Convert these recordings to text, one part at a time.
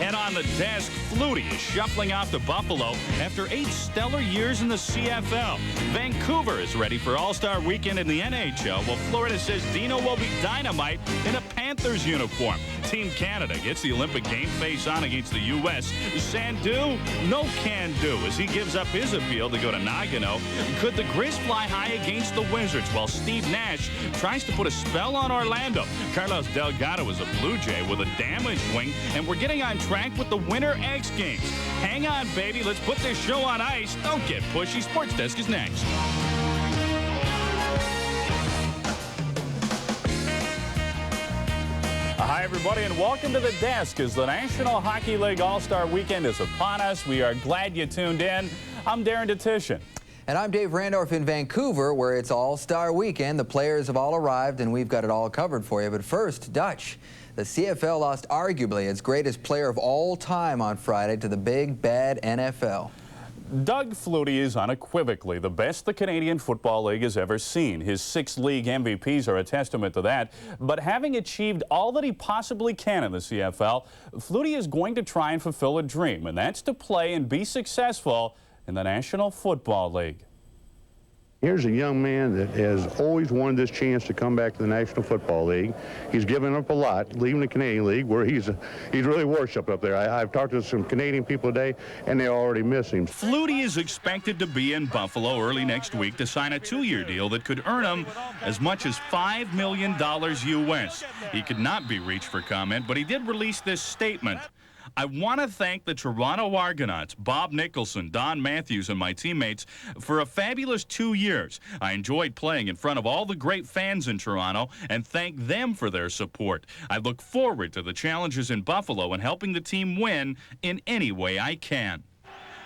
Head on the desk, Flutie is shuffling off to Buffalo after 8 stellar years in the CFL. Vancouver is ready for All-Star Weekend in the NHL, while Florida says Dino will be dynamite in a Panthers uniform. Team Canada gets the Olympic game face on against the U.S. Sandu, no can do as he gives up his appeal to go to Nagano. Could the Grizz fly high against the Wizards while Steve Nash tries to put a spell on Orlando? Carlos Delgado is a Blue Jay with a damaged wing, and we're getting on track with the Winter X Games. Hang on, baby. Let's put this show on ice. Don't get pushy. Sports Desk is next. Hi, everybody, and welcome to the desk as the National Hockey League All-Star Weekend is upon us. We are glad you tuned in. I'm Darren DeTitian. And I'm Dave Randorf in Vancouver, where it's All-Star Weekend. The players have all arrived, and we've got it all covered for you. But first, Dutch. The CFL lost arguably its greatest player of all time on Friday to the big, bad NFL. Doug Flutie is unequivocally the best the Canadian Football League has ever seen. His 6 league MVPs are a testament to that. But having achieved all that he possibly can in the CFL, Flutie is going to try and fulfill a dream, and that's to play and be successful in the National Football League. Here's a young man that has always wanted this chance to come back to the National Football League. He's given up a lot, leaving the Canadian League, where he's really worshipped up there. I've talked to some Canadian people today, and they already miss him. Flutie is expected to be in Buffalo early next week to sign a 2-year deal that could earn him as much as $5 million U.S. He could not be reached for comment, but he did release this statement. I want to thank the Toronto Argonauts, Bob Nicholson, Don Matthews, and my teammates for a fabulous 2 years. I enjoyed playing in front of all the great fans in Toronto and thank them for their support. I look forward to the challenges in Buffalo and helping the team win in any way I can.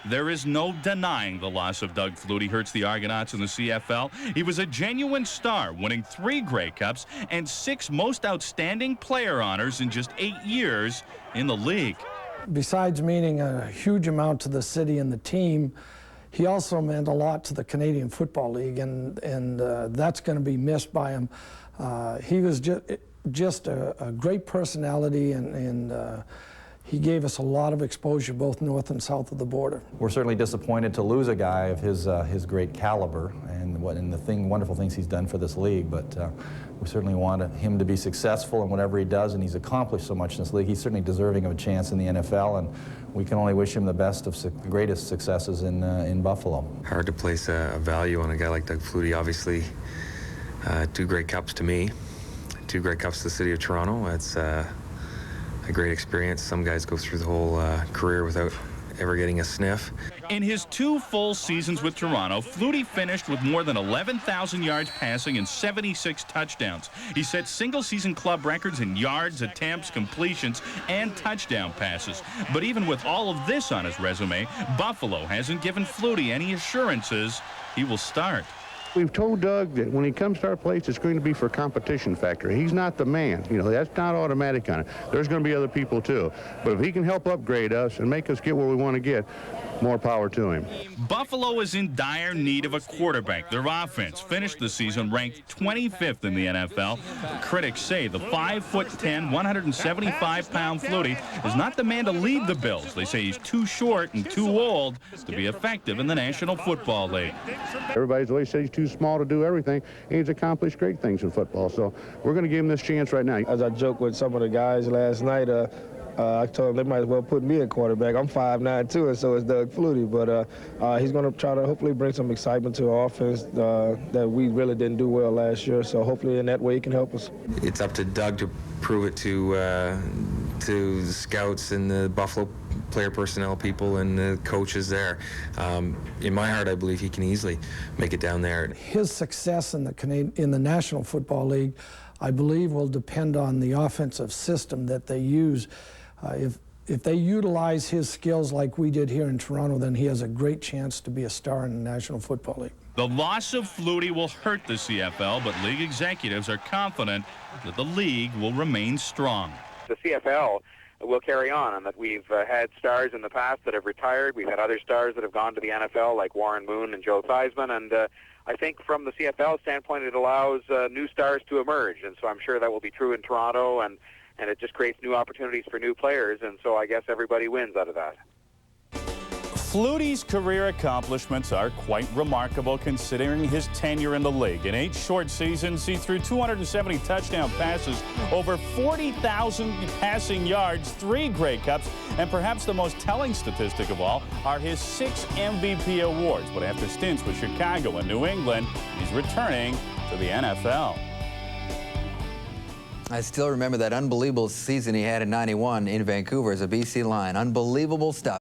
There is no denying the loss of Doug Flutie hurts the Argonauts in the CFL. He was a genuine star, winning 3 Grey Cups and 6 most outstanding player honors in just 8 years in the league. Besides meaning a huge amount to the city and the team, he also meant a lot to the Canadian Football League, and that's going to be missed by him. He was just a great personality, and he gave us a lot of exposure both north and south of the border. We're certainly disappointed to lose a guy of his great caliber and wonderful things he's done for this league, but we certainly want him to be successful in whatever he does, and he's accomplished so much in this league. He's certainly deserving of a chance in the NFL, and we can only wish him the best of the greatest successes in Buffalo. Hard to place a value on a guy like Doug Flutie. Obviously, 2 Grey Cups to me, 2 Grey Cups to the city of Toronto. That's a great experience. Some guys go through the whole career without ever getting a sniff. In his 2 full seasons with Toronto, Flutie finished with more than 11,000 yards passing and 76 touchdowns. He set single-season club records in yards, attempts, completions, and touchdown passes. But even with all of this on his resume, Buffalo hasn't given Flutie any assurances he will start. We've told Doug that when he comes to our place, it's going to be for competition factor. He's not the man. You know, that's not automatic on it. There's going to be other people, too. But if he can help upgrade us and make us get where we want to get, more power to him. Buffalo is in dire need of a quarterback. Their offense finished the season ranked 25th in the NFL. Critics say the 5'10", 175-pound Flutie is not the man to lead the Bills. They say he's too short and too old to be effective in the National Football League. Everybody's always said he's too small to do everything, and he's accomplished great things in football. So we're going to give him this chance right now. As I joked with some of the guys last night, I told them they might as well put me in quarterback. I'm 5'9" too, and so is Doug Flutie. But he's going to try to hopefully bring some excitement to our offense that we really didn't do well last year. So hopefully in that way he can help us. It's up to Doug to prove it to the scouts and the Buffalo player personnel people and the coaches there. In my heart, I believe he can easily make it down there. His success in the National Football League, I believe, will depend on the offensive system that they use. If they utilize his skills like we did here in Toronto, then he has a great chance to be a star in the National Football League. The loss of Flutie will hurt the CFL, but league executives are confident that the league will remain strong. The CFL will carry on, and that we've had stars in the past that have retired. We've had other stars that have gone to the NFL, like Warren Moon and Joe Theismann, and I think from the CFL standpoint, it allows new stars to emerge, and so I'm sure that will be true in Toronto, and and it just creates new opportunities for new players, and so I guess everybody wins out of that. Flutie's career accomplishments are quite remarkable considering his tenure in the league. In 8 short seasons, he threw 270 touchdown passes, over 40,000 passing yards, 3 Grey Cups, and perhaps the most telling statistic of all are his 6 MVP awards. But after stints with Chicago and New England, he's returning to the NFL. I still remember that unbelievable season he had in '91 in Vancouver as a BC Lion. Unbelievable stuff.